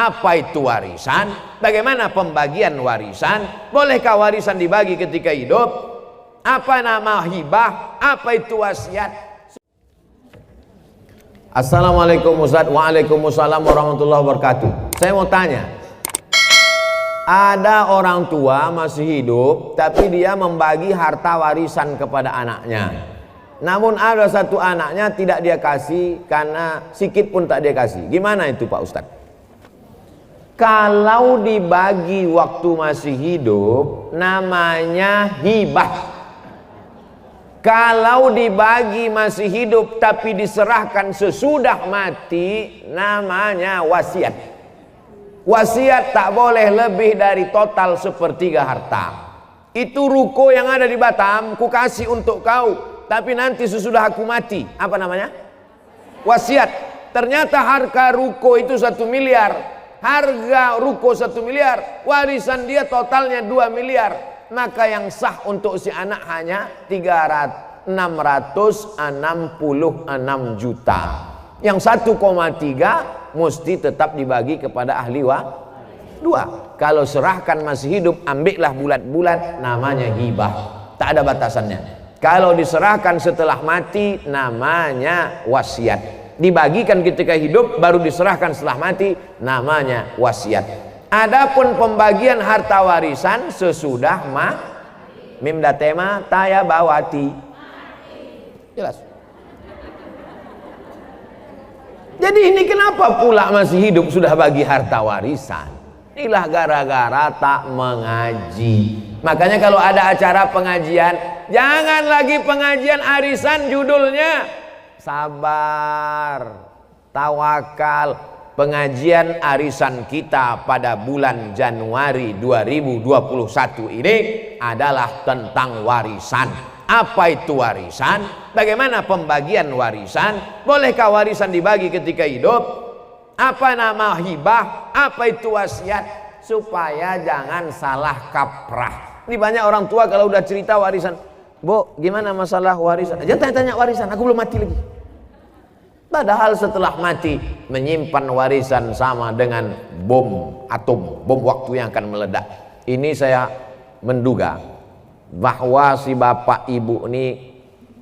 Apa itu warisan? Bagaimana pembagian warisan? Bolehkah warisan dibagi ketika hidup? Apa nama hibah? Apa itu wasiat? Assalamualaikum Ustaz. Waalaikumsalam warahmatullahi wabarakatuh. Saya mau tanya, ada orang tua masih hidup tapi dia membagi harta warisan kepada anaknya, namun ada satu anaknya tidak dia kasih karena sikit pun tak dia kasih. Gimana itu Pak Ustadz? Kalau dibagi waktu masih hidup namanya hibah. Kalau dibagi masih hidup tapi diserahkan sesudah mati namanya wasiat. Wasiat tak boleh lebih dari total sepertiga harta. Itu ruko yang ada di Batam, ku kasih untuk kau, tapi nanti sesudah aku mati. Apa namanya? Wasiat. Ternyata harga ruko itu 1 miliar. Harga ruko 1 miliar, warisan dia totalnya 2 miliar. Maka yang sah untuk si anak hanya 666 juta. Yang 1,3 mesti tetap dibagi kepada ahli dua. Kalau serahkan masih hidup, ambillah bulat-bulat, namanya hibah, tak ada batasannya. Kalau diserahkan setelah mati namanya wasiat. Dibagikan ketika hidup baru diserahkan setelah mati namanya wasiat. Adapun pembagian harta warisan sesudah mimda tema taya bawati. Jelas. Jadi ini kenapa pula masih hidup sudah bagi harta warisan? Inilah gara-gara tak mengaji. Makanya kalau ada acara pengajian, jangan lagi pengajian arisan judulnya. Sabar, tawakal. Pengajian arisan kita pada bulan Januari 2021 ini adalah tentang warisan. Apa itu warisan? Bagaimana pembagian warisan? Bolehkah warisan dibagi ketika hidup? Apa nama hibah? Apa itu wasiat? Supaya jangan salah kaprah. Ini banyak orang tua kalau udah cerita warisan, Bu, gimana masalah warisan? Jangan tanya warisan, aku belum mati lagi. Padahal setelah mati menyimpan warisan sama dengan bom atom, bom waktu yang akan meledak. Ini saya menduga bahwa si bapak ibu ini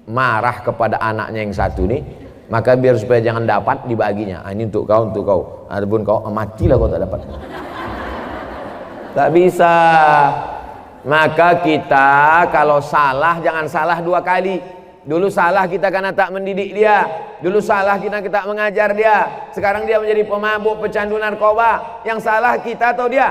marah kepada anaknya yang satu ini, maka biar supaya jangan dapat dibaginya. Ini untuk kau, untuk kau. Adapun kau matilah kau tak dapat. Tak bisa. Maka kita kalau salah jangan salah 2 kali. Dulu salah kita karena tak mendidik dia. Dulu salah kita mengajar dia. Sekarang dia menjadi pemabuk, pecandu narkoba. Yang salah kita atau dia?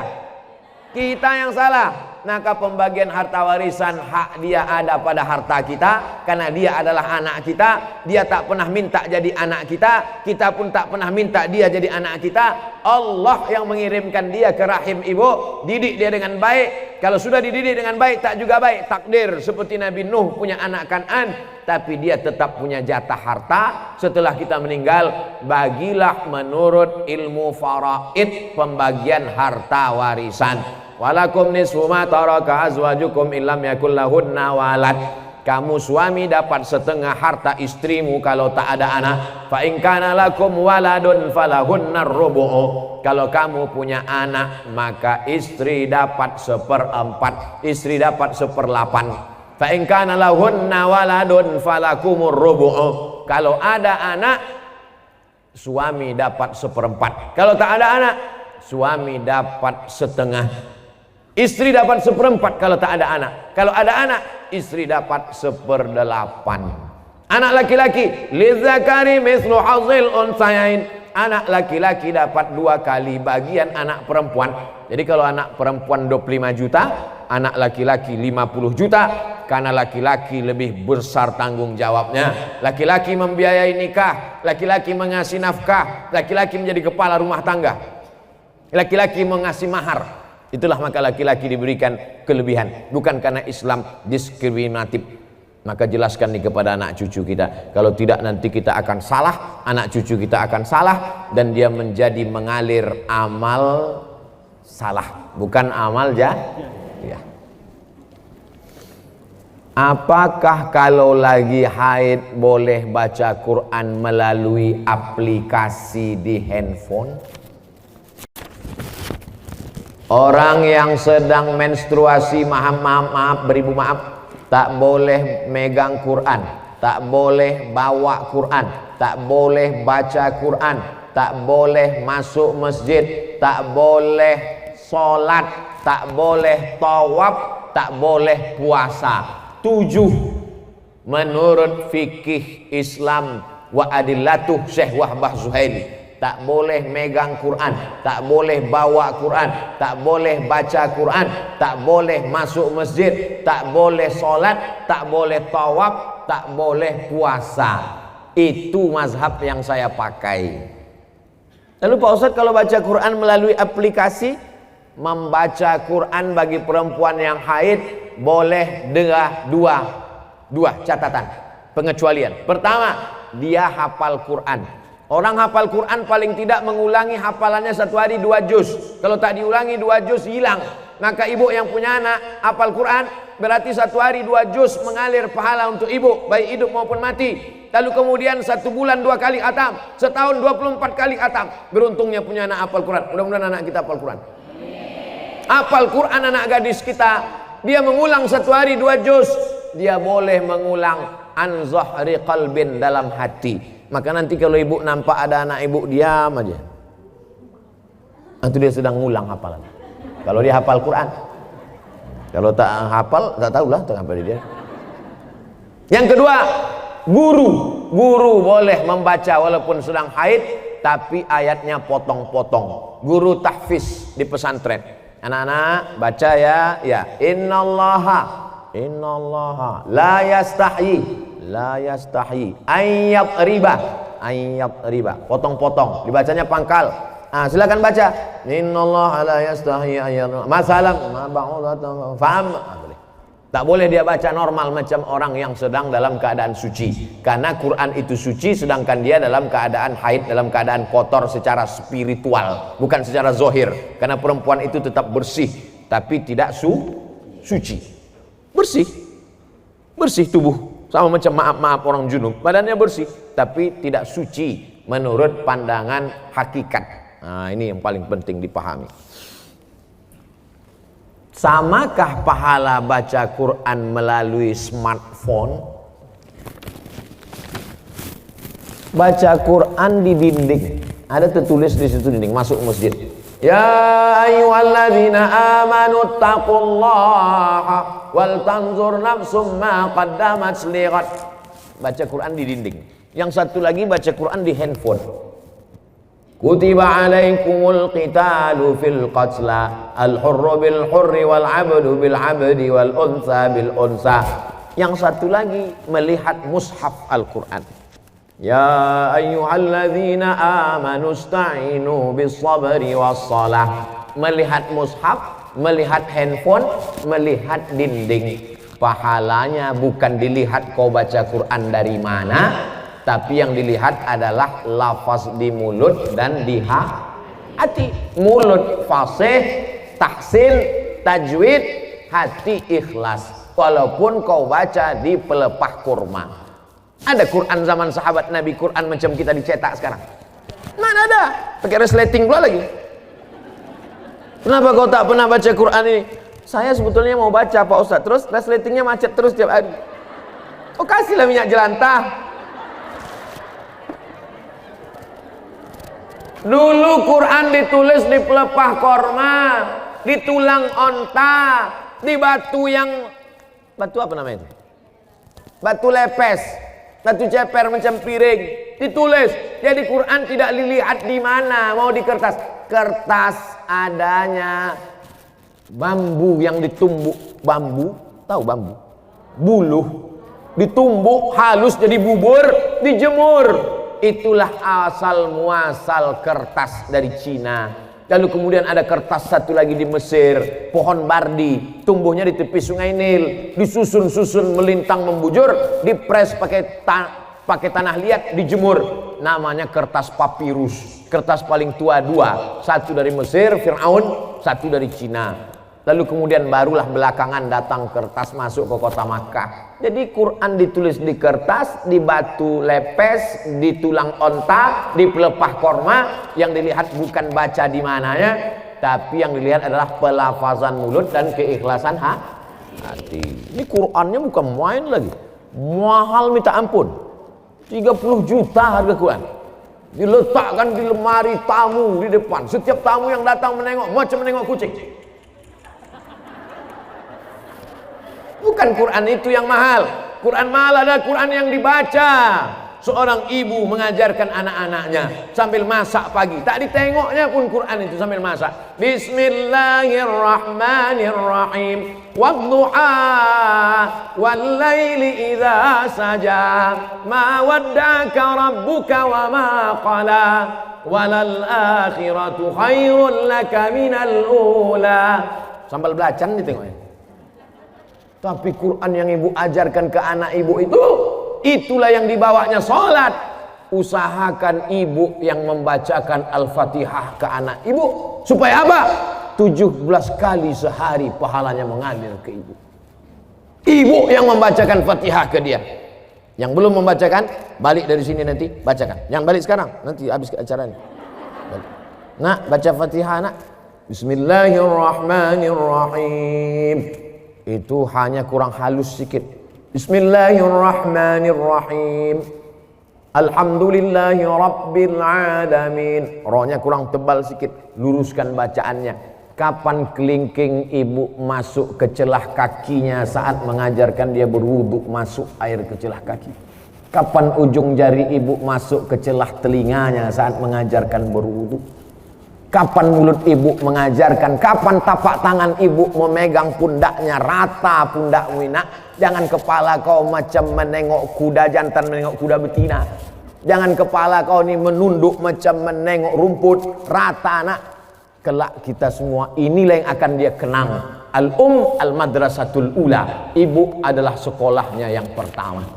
Kita yang salah. Maka pembagian harta warisan hak dia ada pada harta kita, karena dia adalah anak kita. Dia tak pernah minta jadi anak kita, kita pun tak pernah minta dia jadi anak kita. Allah yang mengirimkan dia ke rahim ibu. Didik dia dengan baik. Kalau sudah dididik dengan baik tak juga baik. Takdir seperti Nabi Nuh punya anak Kan'an, tapi dia tetap punya jatah harta setelah kita meninggal. Bagilah menurut ilmu faraid pembagian harta warisan. Walakum nisfu ma taraka azwajukum illam yakul lahunna walad. Kamu suami dapat setengah harta istrimu kalau tak ada anak. Fa in kana lakum waladun falahunna rubu'u. Kalau kamu punya anak maka istri dapat 1/4, istri dapat 1/8. Fa in kana lahunna waladun falakumur rubu'u. Kalau ada anak suami dapat 1/4. Kalau tak ada anak suami dapat setengah. Istri dapat 1/4 kalau tak ada anak. Kalau ada anak, istri dapat 1/8. Anak laki-laki, lizakari mislu hazil unsayain. Anak laki-laki dapat 2 kali bagian anak perempuan. Jadi kalau anak perempuan 25 juta, anak laki-laki 50 juta. Karena laki-laki lebih besar tanggung jawabnya. Laki-laki membiayai nikah, laki-laki mengasih nafkah, laki-laki menjadi kepala rumah tangga, laki-laki mengasih mahar. Itulah maka laki-laki diberikan kelebihan, bukan karena Islam diskriminatif. Maka jelaskan nih kepada anak cucu kita, kalau tidak nanti kita akan salah, anak cucu kita akan salah, dan dia menjadi mengalir amal salah, bukan amal ya. Apakah kalau lagi haid boleh baca Quran melalui aplikasi di handphone? Orang yang sedang menstruasi, maaf, beribu maaf, tak boleh megang Quran, tak boleh bawa Quran, tak boleh baca Quran, tak boleh masuk masjid, tak boleh sholat, tak boleh tawaf, tak boleh puasa. 7 menurut fikih Islam wa adillatuh Syekh Wahbah Zuhaili. Tak boleh megang Quran, tak boleh bawa Quran, tak boleh baca Quran, tak boleh masuk masjid, tak boleh sholat, tak boleh tawaf, tak boleh puasa. Itu mazhab yang saya pakai. Lalu Pak Ustadz, kalau baca Quran melalui aplikasi, membaca Quran bagi perempuan yang haid boleh dua catatan pengecualian. Pertama, dia hafal Quran. Orang hafal Quran paling tidak mengulangi hafalannya satu hari 2 juz. Kalau tak diulangi 2 juz hilang. Maka ibu yang punya anak hafal Quran, berarti satu hari 2 juz mengalir pahala untuk ibu, baik hidup maupun mati. Lalu kemudian 1 bulan 2 kali khatam, setahun 24 kali khatam. Beruntungnya punya anak hafal Quran. Mudah-mudahan anak kita hafal Quran. Hafal Quran anak gadis kita, dia mengulang satu hari 2 juz, dia boleh mengulang an zahri qalbin, dalam hati. Maka nanti kalau ibu nampak ada anak ibu, diam aja. Itu dia sedang ngulang hafalan. Kalau dia hafal Quran. Kalau tak hafal, tak tahulah tak hafal dia. Yang kedua, guru boleh membaca walaupun sedang haid, tapi ayatnya potong-potong. Guru tahfiz di pesantren. Anak-anak baca ya. Innallaha la yastahi ayyat riba, potong-potong, dibacanya pangkal. Silakan baca. Innallaha la yastahi ayyat masalam faham. Tak boleh dia baca normal macam orang yang sedang dalam keadaan suci, karena Quran itu suci sedangkan dia dalam keadaan haid, dalam keadaan kotor secara spiritual, bukan secara zohir. Karena perempuan itu tetap bersih tapi tidak suci. Bersih tubuh, sama macam maaf orang junub, badannya bersih tapi tidak suci menurut pandangan hakikat. Ini yang paling penting dipahami. Samakah pahala baca Quran melalui smartphone? Baca Quran di dinding, ada tertulis di situ dinding, masuk masjid. Ya ayyuhalladzina amanu taqullaha wal tanzur nafsum ma qaddamat lighad. Baca Quran di dinding. Yang satu lagi baca Quran di handphone. Kutiba alaikumul qitalu fil qatla al-hurru bil hurri wal 'abdu bil 'abdi wal unsa bil unsa. Yang satu lagi melihat mushaf Al-Quran. Ya ayyuhalladzina amanu ista'inu bis sabri was salah. Melihat mushaf, melihat handphone, melihat dinding. Pahalanya bukan dilihat kau baca Quran dari mana, tapi yang dilihat adalah lafaz di mulut dan di hati. Mulut fasih, tahsin, tajwid, hati ikhlas. Walaupun kau baca di pelepah kurma. Ada Quran zaman sahabat Nabi, Quran macam kita dicetak sekarang? Mana ada? Pakai resleting pula lagi. Kenapa kau tak pernah baca Quran ini? Saya sebetulnya mau baca Pak Ustaz, terus resletingnya macet terus tiap hari. Oh, kasihlah minyak jelantah. Dulu Quran ditulis di pelepah korma, di tulang onta, di batu yang, batu apa namanya itu? Batu lepes, batu ceper macam piring, ditulis. Jadi Quran tidak dilihat di mana, mau di kertas. Kertas adanya bambu yang ditumbuk, bambu, tahu bambu? Buluh, ditumbuk halus jadi bubur, dijemur. Itulah asal muasal kertas dari Cina. Lalu kemudian ada kertas satu lagi di Mesir, pohon bardi, tumbuhnya di tepi sungai Nil, disusun-susun melintang membujur, dipres pakai tanah liat, dijemur. Namanya kertas papirus. Kertas paling tua dua, satu dari Mesir, Fir'aun, satu dari Cina. Lalu kemudian barulah belakangan datang kertas masuk ke kota Makkah. Jadi Quran ditulis di kertas, di batu lepes, di tulang onta, di pelepah korma. Yang dilihat bukan baca di mananya, tapi yang dilihat adalah pelafazan mulut dan keikhlasan hati. Ini Qurannya bukan main lagi, mahal minta ampun. 30 juta harga Quran, diletakkan di lemari tamu di depan. Setiap tamu yang datang menengok macam menengok kucing. Bukan Quran itu yang mahal. Quran mahal adalah Quran yang dibaca. Seorang ibu mengajarkan anak-anaknya sambil masak pagi, tak ditengoknya pun Quran itu sambil masak. Bismillahirrahmanirrahim. Wadduha wallaili idza saja. Ma wadda'aka rabbuka wa ma qala. Walal akhiratu khairul laka minal ula. Sambal belacan ditengoknya. Tapi Quran yang ibu ajarkan ke anak ibu itulah yang dibawanya sholat. Usahakan ibu yang membacakan Al-Fatihah ke anak ibu. Supaya apa? 17 kali sehari pahalanya mengalir ke ibu. Ibu yang membacakan Fatihah ke dia. Yang belum membacakan, balik dari sini nanti bacakan. Yang balik sekarang, nanti habis ke acara ini. Nak, baca Fatihah nak. Bismillahirrahmanirrahim. Itu hanya kurang halus sedikit. Bismillahirrahmanirrahim. Alhamdulillahi rabbil alamin. Rohnya kurang tebal sedikit, luruskan bacaannya. Kapan kelingking ibu masuk ke celah kakinya saat mengajarkan dia berwudu, masuk air ke celah kaki? Kapan ujung jari ibu masuk ke celah telinganya saat mengajarkan berwudu? Kapan mulut ibu mengajarkan? Kapan tapak tangan ibu memegang pundaknya, rata pundakmu nak? Jangan kepala kau macam menengok kuda jantan, menengok kuda betina. Jangan kepala kau ni menunduk macam menengok rumput, rata nak. Kelak kita semua inilah yang akan dia kenang. Al-madrasatul ula. Ibu adalah sekolahnya yang pertama.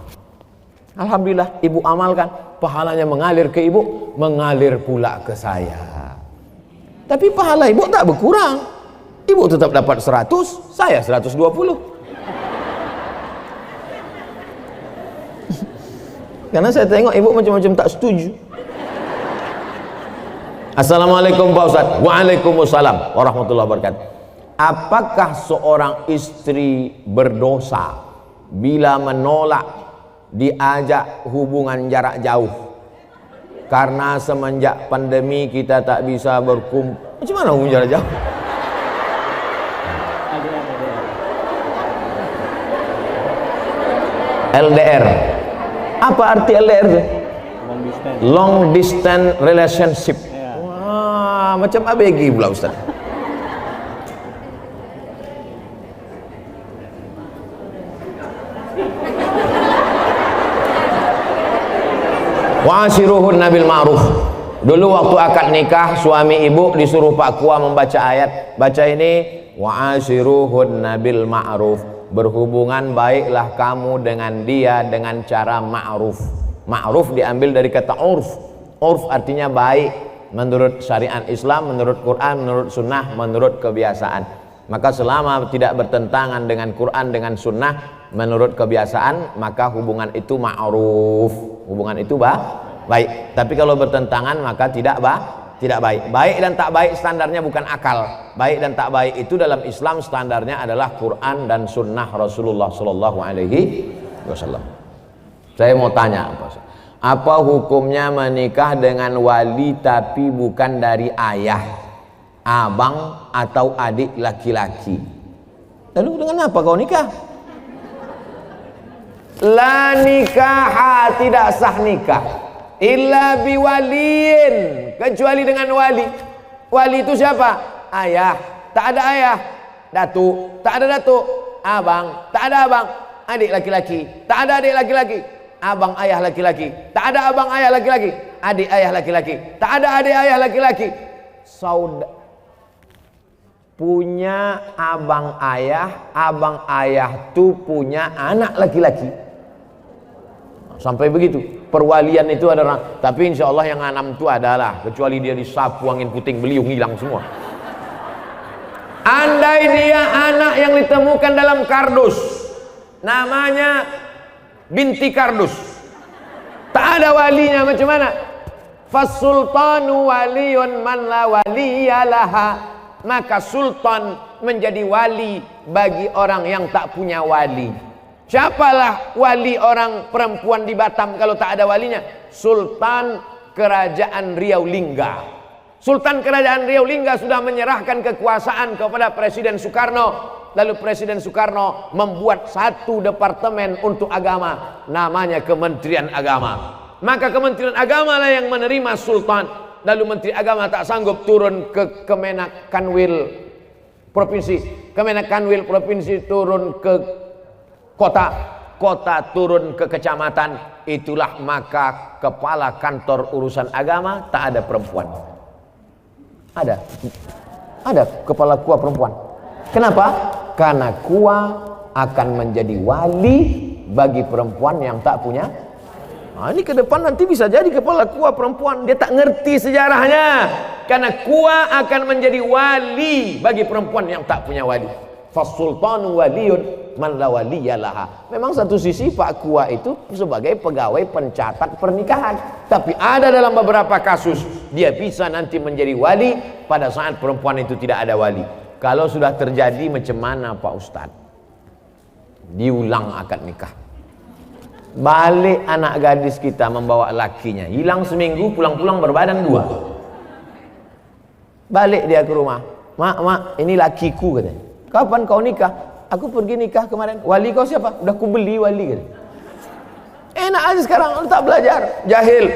Alhamdulillah ibu amalkan, pahalanya mengalir ke ibu, mengalir pula ke saya. Tapi pahala ibu tak berkurang. Ibu tetap dapat 100, saya 120. Karena saya tengok ibu macam-macam tak setuju. Assalamualaikum Pak Ustaz. Waalaikumsalam warahmatullahi wabarakatuh. Apakah seorang istri berdosa bila menolak diajak hubungan jarak jauh? Karena semenjak pandemi kita tak bisa berkumpul. Macam mana hubungan jarak jauh? LDR. Apa arti LDR itu? Long distance relationship. Wah, macam ABG pula Ustaz. Wa'ashiruhun nabil ma'ruf. Dulu waktu akad nikah, suami ibu disuruh Pak Kua membaca ayat. Baca ini, wa'ashiruhun nabil ma'ruf. Berhubungan baiklah kamu dengan dia dengan cara ma'ruf. Ma'ruf diambil dari kata urf. Urf artinya baik menurut syariat Islam, menurut Quran, menurut sunnah, menurut kebiasaan. Maka selama tidak bertentangan dengan Quran, dengan sunnah, menurut kebiasaan, maka hubungan itu ma'ruf. Hubungan itu baik. Tapi kalau bertentangan maka tidak baik. Baik dan tak baik standarnya bukan akal. Baik dan tak baik itu dalam Islam standarnya adalah Quran dan sunnah Rasulullah Sallallahu Alaihi Wasallam. Saya mau tanya, apa hukumnya menikah dengan wali tapi bukan dari ayah, abang atau adik laki-laki? Lalu dengan apa kau nikah? La nikaha, tidak sah nikah illa biwaliin, kecuali dengan wali. Wali itu siapa? Ayah, tak ada ayah. Datuk, tak ada datuk. Abang, tak ada abang. Adik laki-laki, tak ada adik laki-laki. Abang ayah laki-laki, tak ada abang ayah laki-laki. Adik ayah laki-laki, tak ada adik ayah laki-laki. Saudara punya abang ayah tu punya anak laki-laki. Sampai begitu. Perwalian itu ada orang, tapi insya Allah yang enam itu adalah, kecuali dia disapu angin puting beliung hilang semua. Andai dia anak yang ditemukan dalam kardus, namanya binti kardus, tak ada walinya, macam mana? Fasultanu waliyun man la waliyalaha. maka sultan menjadi wali bagi orang yang tak punya wali. Siapalah wali orang perempuan di Batam kalau tak ada walinya? Sultan Kerajaan Riau Lingga. Sultan Kerajaan Riau Lingga sudah menyerahkan kekuasaan kepada Presiden Soekarno. Lalu Presiden Soekarno membuat satu departemen untuk agama, namanya Kementerian Agama. Maka Kementerian Agama lah yang menerima sultan. Lalu Menteri Agama tak sanggup turun ke Kemenak Kanwil Provinsi. Kemenak Kanwil Provinsi turun ke kota. Kota turun ke kecamatan. Itulah maka kepala kantor urusan agama tak ada perempuan. Ada kepala KUA perempuan. Kenapa? Karena KUA akan menjadi wali bagi perempuan yang tak punya. Nah, ini ke depan nanti bisa jadi kepala KUA perempuan. Dia tak ngerti sejarahnya. Karena KUA akan menjadi wali bagi perempuan yang tak punya wali. Fasultanu waliyun man la waliyalaha. Memang satu sisi Pak KUA itu sebagai pegawai pencatat pernikahan. Tapi ada dalam beberapa kasus dia bisa nanti menjadi wali pada saat perempuan itu tidak ada wali. Kalau sudah terjadi macam mana Pak Ustadz? Diulang akad nikah. Balik anak gadis kita membawa lakinya, hilang seminggu, pulang-pulang berbadan 2. Balik dia ke rumah. Mak, ini lakiku katanya. Kapan kau nikah? Aku pergi nikah kemarin. Wali kau siapa? Udah ku beli wali katanya. Enak aja sekarang, lu tak belajar, jahil.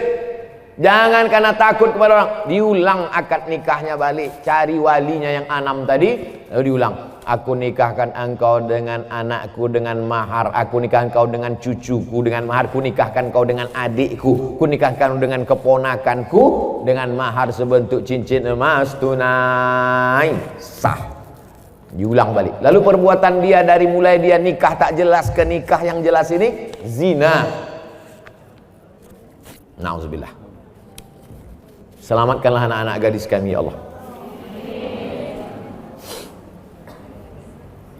Jangan karena takut kepada orang, diulang akad nikahnya balik, cari walinya yang 6 tadi, lalu diulang. Aku nikahkan engkau dengan anakku dengan mahar, aku nikahkan engkau dengan cucuku dengan mahar, ku nikahkan engkau dengan adikku, ku nikahkan dengan keponakanku dengan mahar sebentuk cincin emas tunai. Sah. Diulang balik. Lalu perbuatan dia dari mulai dia nikah tak jelas ke nikah yang jelas ini zina. Nauzubillah. Selamatkanlah anak-anak gadis kami ya Allah.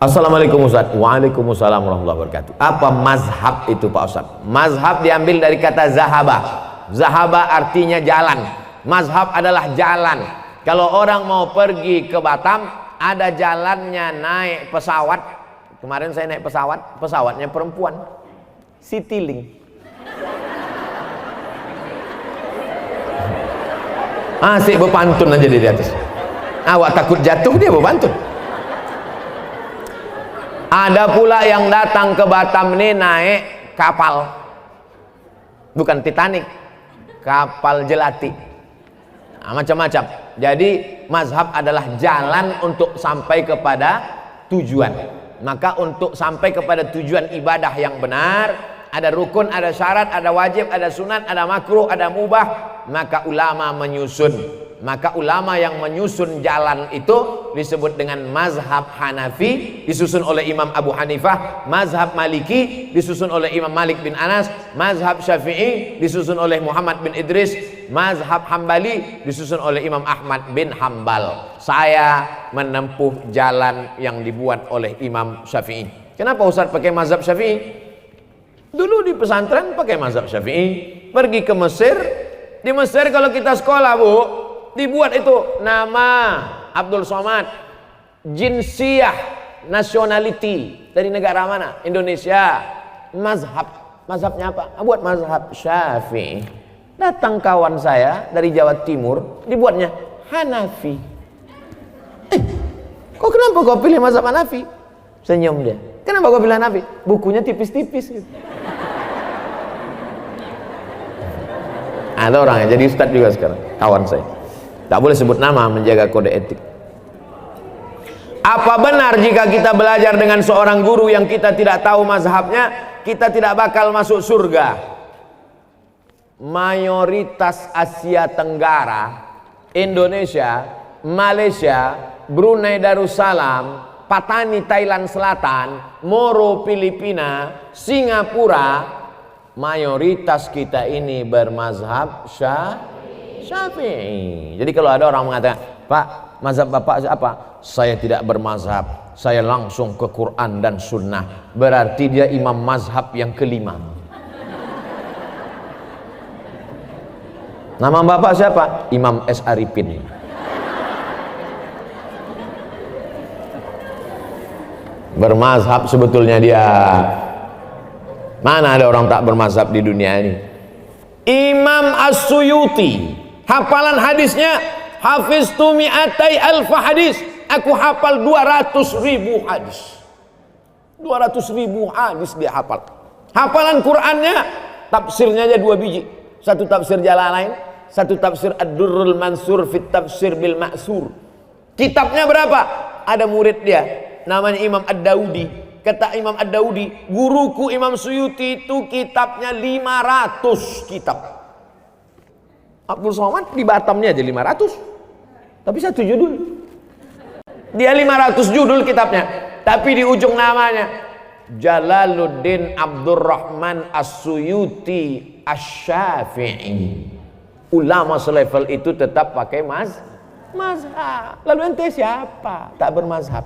Assalamualaikum Ustaz. Waalaikumsalam warahmatullahi wabarakatuh. Apa mazhab itu Pak Ustaz? Mazhab diambil dari kata zahaba. Zahaba artinya jalan. Mazhab adalah jalan. Kalau orang mau pergi ke Batam, ada jalannya naik pesawat. Kemarin saya naik pesawat, pesawatnya perempuan. Citylink. Asik berpantun aja dia di atas. Awak takut jatuh, dia berpantun. Ada pula yang datang ke Batam ini naik kapal. Bukan Titanic, kapal jelati. Nah, macam-macam. Jadi mazhab adalah jalan untuk sampai kepada tujuan. Maka untuk sampai kepada tujuan ibadah yang benar, ada rukun, ada syarat, ada wajib, ada sunat, ada makruh, ada mubah. Maka ulama menyusun. Maka ulama yang menyusun jalan itu disebut dengan mazhab Hanafi, disusun oleh Imam Abu Hanifah. Mazhab Maliki disusun oleh Imam Malik bin Anas. Mazhab Syafi'i disusun oleh Muhammad bin Idris. Mazhab Hambali disusun oleh Imam Ahmad bin Hambal. Saya menempuh jalan yang dibuat oleh Imam Syafi'i. Kenapa Ustaz pakai mazhab Syafi'i? Dulu di pesantren pakai mazhab Syafi'i. Pergi ke Mesir, di Mesir kalau kita sekolah Bu, dibuat itu nama Abdul Somad, jinsiyah, nationality, dari negara mana? Indonesia. Mazhabnya apa? Buat mazhab Syafi'i. Datang kawan saya dari Jawa Timur, dibuatnya Hanafi. Kok kenapa kau pilih mazhab Hanafi? Senyum dia. Kenapa kau pilih Hanafi? Bukunya tipis-tipis gitu. Ada orang yang jadi ustadz juga sekarang, kawan saya. Tak boleh sebut nama, menjaga kode etik. Apa benar jika kita belajar dengan seorang guru yang kita tidak tahu mazhabnya, kita tidak bakal masuk surga? Mayoritas Asia Tenggara, Indonesia, Malaysia, Brunei Darussalam, Patani Thailand Selatan, Moro Filipina, Singapura, mayoritas kita ini bermazhab Syafi'i. Jadi kalau ada orang mengatakan, Pak, mazhab Bapak apa? Saya tidak bermazhab, saya langsung ke Quran dan Sunnah. Berarti dia imam mazhab yang kelima. Nama Bapak siapa? Imam S. Arifin. Bermazhab sebetulnya dia. Mana ada orang tak bermazhab di dunia ini? Imam As-Suyuti, hafalan hadisnya, hafiztu mi'atai alfa hadis. Aku hafal 200.000 hadis. 200.000 hadis dia hafal. Hafalan Qur'annya, tafsirnya aja 2 biji. Satu tafsir Jalalain, satu tafsir Ad-Durrul Mansur fit tafsir bil Ma'sur. Kitabnya berapa? Ada murid dia, namanya Imam Ad-Daudi. Kata Imam Ad-Daudi, guruku Imam Suyuti itu kitabnya 500 kitab. Abdul Somad di Batamnya aja 500. Tapi satu judul. Dia 500 judul kitabnya. Tapi di ujung namanya Jalaluddin Abdurrahman As-Suyuti Asy-Syafi'i. Ulama selevel itu tetap pakai mazhab. Lalu ente siapa? Tak bermazhab.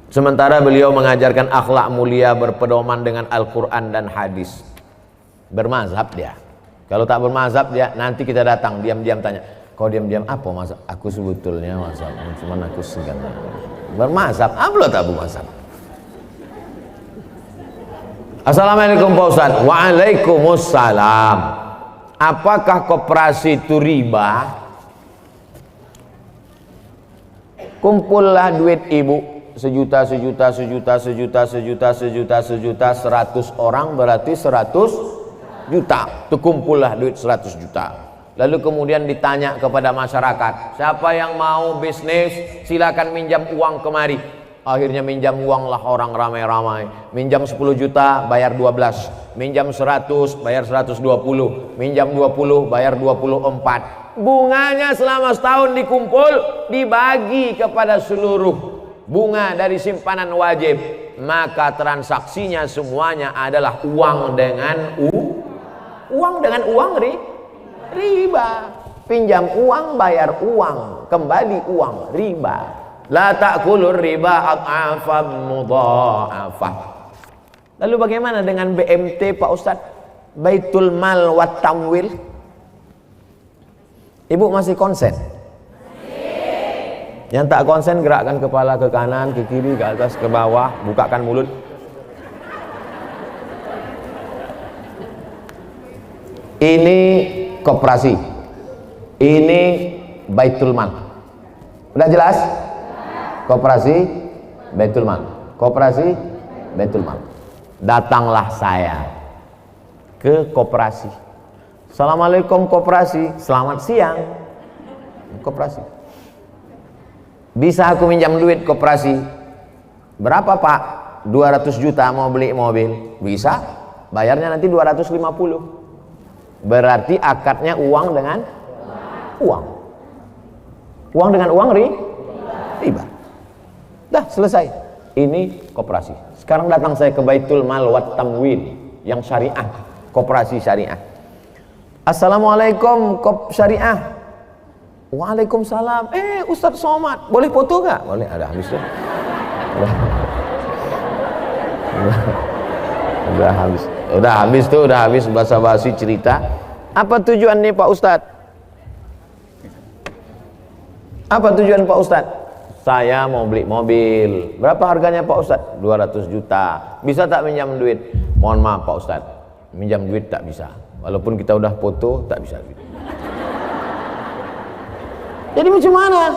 Sementara beliau mengajarkan akhlak mulia berpedoman dengan Al-Quran dan hadis. Bermazhab dia. Kalau tak bermazhab dia, nanti kita datang diam-diam tanya, kau diam-diam apa mazhab? Aku sebetulnya mazhab, cuman aku segan. Bermazhab, apa tak bermazhab? Assalamualaikum Pak Ustaz. Waalaikumsalam. Apakah koperasi itu riba? Kumpullah duit ibu 1.000.000, 100 orang berarti 100 juta. Itu kumpullah duit 100 juta. Lalu kemudian ditanya kepada masyarakat, siapa yang mau bisnis silakan minjam uang kemari. Akhirnya minjam uang lah orang ramai-ramai. Minjam 10 juta bayar 12, minjam 100 bayar 120, minjam 20 bayar 24. Bunganya selama setahun dikumpul dibagi kepada seluruh bunga dari simpanan wajib, maka transaksinya semuanya adalah uang dengan uang riba. Pinjam uang, bayar uang, kembali uang, riba. La ta'kulur riba ad'afan mudha'afah. Lalu bagaimana dengan BMT Pak Ustadz? Baitul Mal wat Tamwil. Ibu masih konsen? Yang tak konsen gerakkan kepala ke kanan, ke kiri, ke atas, ke bawah, bukakan mulut. Ini koperasi, ini Baitul Mal. Udah jelas? Koperasi Baitul Mal, koperasi Baitul Mal. Datanglah saya ke koperasi. Assalamualaikum koperasi, selamat siang. Koperasi, bisa aku minjam duit koperasi? Berapa Pak? 200 juta mau beli mobil. Bisa, bayarnya nanti 250. Berarti akadnya uang dengan uang. Uang dengan uang riba. Dah selesai. Ini koperasi. Sekarang datang saya ke Baitul Mal wat Tamwil yang syariah, koperasi syariah. Assalamualaikum kop syariah. Waalaikumsalam. Ustadz Somad, boleh foto nggak? Boleh. Ada habis tuh. Udah habis basa-basi cerita. Apa tujuan nih Pak Ustadz? Apa tujuan Pak Ustadz? Saya mau beli mobil. Berapa harganya Pak Ustadz? 200 juta. Bisa tak minjam duit? Mohon maaf Pak Ustadz, minjam duit tak bisa. Walaupun kita udah foto, tak bisa. Jadi macam mana?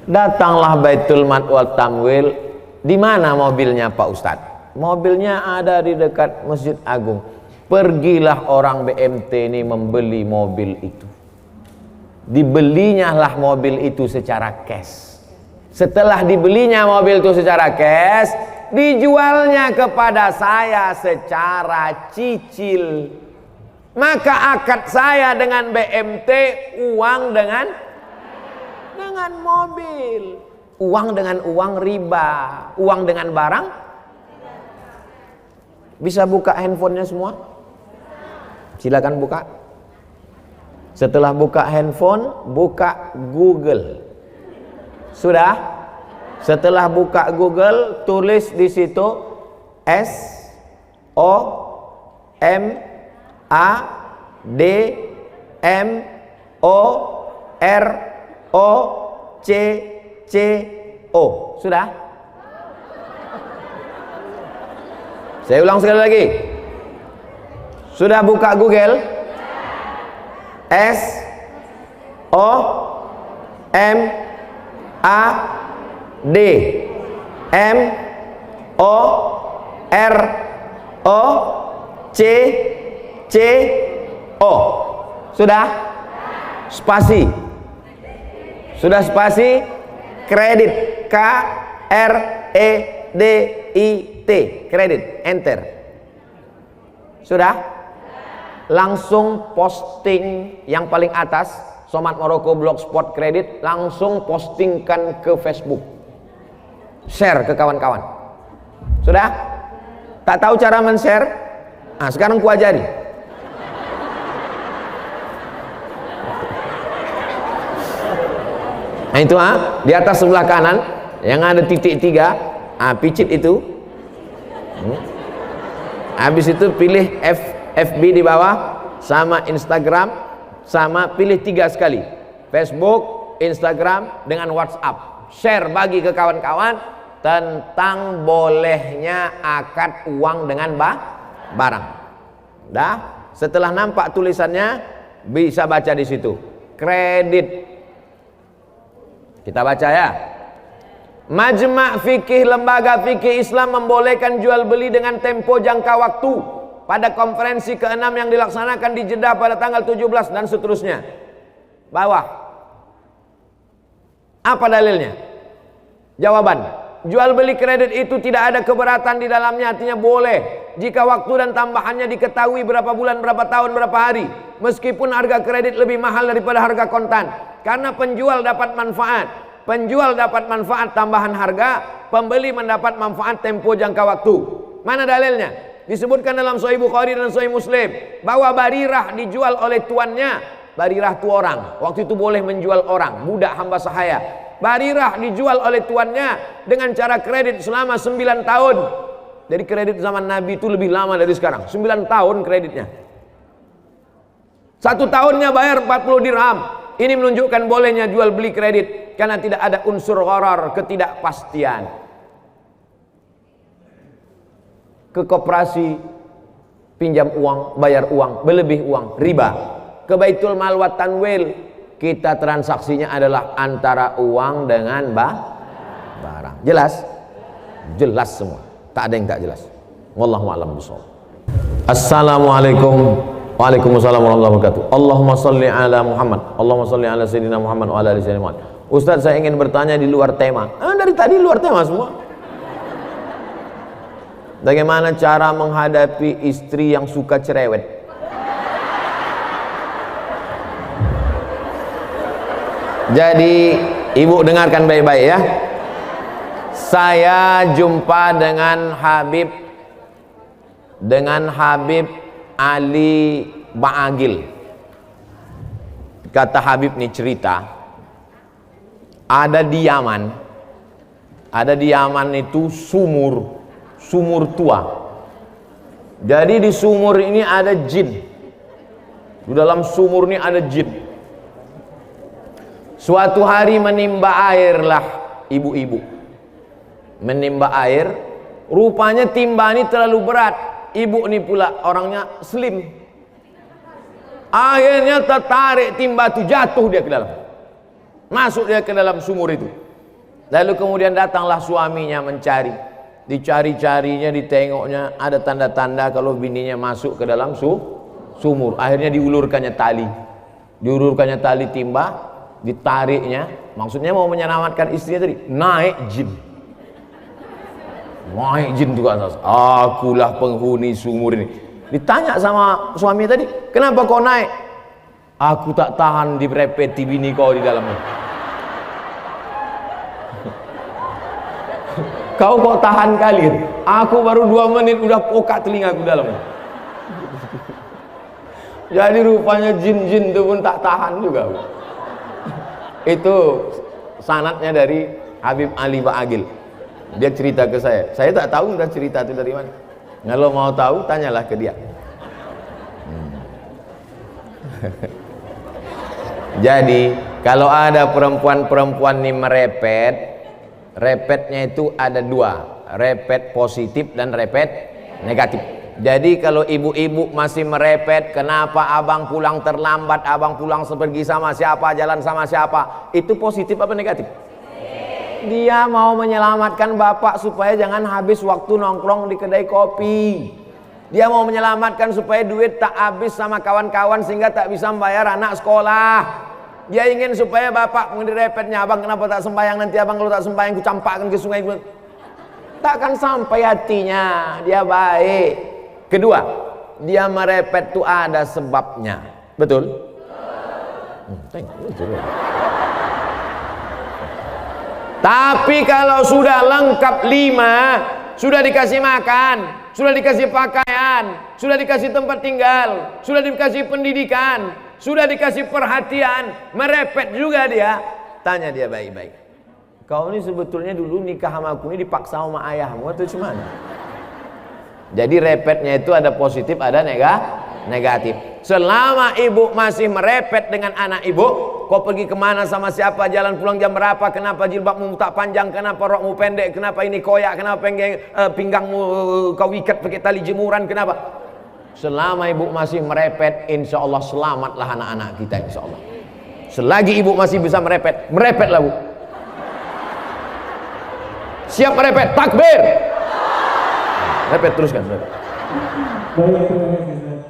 Datanglah Baitul Mal wal Tamwil. Di mana mobilnya Pak Ustadz? Mobilnya ada di dekat Masjid Agung. Pergilah orang BMT ini membeli mobil itu. Dibelinya lah mobil itu secara cash. Setelah dibelinya mobil itu secara cash, dijualnya kepada saya secara cicil. Maka akad saya dengan BMT uang dengan mobil, uang dengan uang riba, uang dengan barang. Bisa buka handphonenya semua? Silakan buka. Setelah buka handphone, buka Google. Sudah? Setelah buka Google, tulis di situ SOMADMOROCC O. Sudah? Saya ulang sekali lagi. Sudah buka Google? S O M A D M O R O C C O. Sudah? Spasi. Sudah spasi? Kredit. K R E D I T. Kredit. Enter. Sudah? Langsung posting yang paling atas, Somad Maroko Blogspot Kredit, langsung postingkan ke Facebook. Share ke kawan-kawan. Sudah? Tak tahu cara men-share? Nah, sekarang ku ajari. Nah itu di atas sebelah kanan yang ada titik 3, picit itu. Habis itu pilih FB di bawah, sama Instagram, sama pilih 3 sekali, Facebook, Instagram dengan WhatsApp. Share, bagi ke kawan-kawan tentang bolehnya akad uang dengan barang. Dah, setelah nampak tulisannya bisa baca di situ. Kredit. Kita baca ya. Majma' fikih, lembaga fikih Islam membolehkan jual beli dengan tempo jangka waktu pada konferensi ke-6 yang dilaksanakan di Jeddah pada tanggal 17 dan seterusnya. Bawah. Apa dalilnya? Jawaban, jual beli kredit itu tidak ada keberatan di dalamnya, artinya boleh jika waktu dan tambahannya diketahui berapa bulan, berapa tahun, berapa hari, meskipun harga kredit lebih mahal daripada harga kontan, karena penjual dapat manfaat. Penjual dapat manfaat tambahan harga, pembeli mendapat manfaat tempo jangka waktu. Mana dalilnya? Disebutkan dalam Sahih Bukhari dan Sahih Muslim bahwa Barirah dijual oleh tuannya. Barirah itu orang, waktu itu boleh menjual orang, budak hamba sahaya. Barirah dijual oleh tuannya dengan cara kredit selama 9 tahun. Jadi kredit zaman Nabi itu lebih lama dari sekarang. 9 tahun kreditnya. 1 tahunnya bayar 40 dirham. Ini menunjukkan bolehnya jual beli kredit karena tidak ada unsur gharar, ketidakpastian. Ke koperasi pinjam uang, bayar uang, berlebih uang, riba. Ke Baitul Mal wa Tanwil, kita transaksinya adalah antara uang dengan barang. Jelas? Jelas semua. Tak ada yang tak jelas. Wallahu a'lam bishawab. Assalamualaikum. Waalaikumsalam warahmatullahi wabarakatuh. Allahumma salli ala Muhammad. Allahumma salli ala Sayyidina Muhammad wa ala ali Sayyidina Muhammad. Ustaz, saya ingin bertanya di luar tema. Dari tadi luar tema semua. Bagaimana cara menghadapi istri yang suka cerewet? Jadi ibu dengarkan baik-baik ya. Saya jumpa dengan Habib Ali Ba'agil. Kata Habib nih cerita, ada di Yaman itu sumur tua. Jadi di sumur ini ada jin. Di dalam sumur ini ada jin. Suatu hari menimba airlah ibu-ibu. Menimba air, rupanya timba ini terlalu berat. Ibu ini pula orangnya slim. Akhirnya tertarik timba itu, jatuh dia ke dalam. Masuk dia ke dalam sumur itu. Lalu kemudian datanglah suaminya mencari. Dicari-carinya, ditengoknya, ada tanda-tanda kalau bininya masuk ke dalam sumur. Akhirnya diulurkannya tali. Diulurkannya tali timba, ditariknya. Maksudnya mau menyelamatkan istrinya tadi. Naik jin. Naik jin juga. Akulah penghuni sumur ini. Ditanya sama suami tadi, kenapa kau naik? Aku tak tahan direpeti bini kau di dalamnya. Kau kok tahan kali? Aku baru 2 menit udah pokak telingaku dalamnya. Jadi rupanya jin-jin itu pun tak tahan juga. Itu sanadnya dari Habib Ali Ba'agil. Dia cerita ke saya. Saya tak tahu udah cerita itu dari mana. Kalau mau tahu tanyalah ke dia. Jadi kalau ada perempuan-perempuan ini merepet, Repetnya itu ada dua, repet positif dan repet negatif. Jadi kalau ibu-ibu masih merepet, kenapa abang pulang terlambat, abang pulang pergi sama siapa, jalan sama siapa, itu positif apa negatif? Dia mau menyelamatkan bapak supaya jangan habis waktu nongkrong di kedai kopi. Dia mau menyelamatkan supaya duit tak habis sama kawan-kawan sehingga tak bisa membayar anak sekolah. Dia ingin supaya bapak mendirepetnya, abang kenapa tak sembahyang, nanti abang kalau tak sembahyang ku campakkan ke sungai. Takkan sampai hatinya. Dia baik. Kedua, dia merepet itu ada sebabnya. Betul? Betul. Tapi kalau sudah lengkap 5, sudah dikasih makan, sudah dikasih pakaian, sudah dikasih tempat tinggal, sudah dikasih pendidikan, sudah dikasih perhatian, merepet juga dia. Tanya dia baik-baik, kau ini sebetulnya dulu nikah sama aku ini dipaksa sama ayahmu atau gimana? Jadi repetnya itu ada positif, ada negatif. Selama ibu masih merepet dengan anak ibu, kau pergi kemana sama siapa, jalan pulang jam berapa, kenapa jilbabmu tak panjang, kenapa rokmu pendek, kenapa ini koyak, kenapa pinggangmu kau ikat pakai tali jemuran, kenapa? Selama ibu masih merepet, insya Allah selamatlah anak-anak kita, insya Allah. Selagi ibu masih bisa merepet, merepetlah bu. Siap merepet, takbir. Repet teruskan. Baik, terima kasih.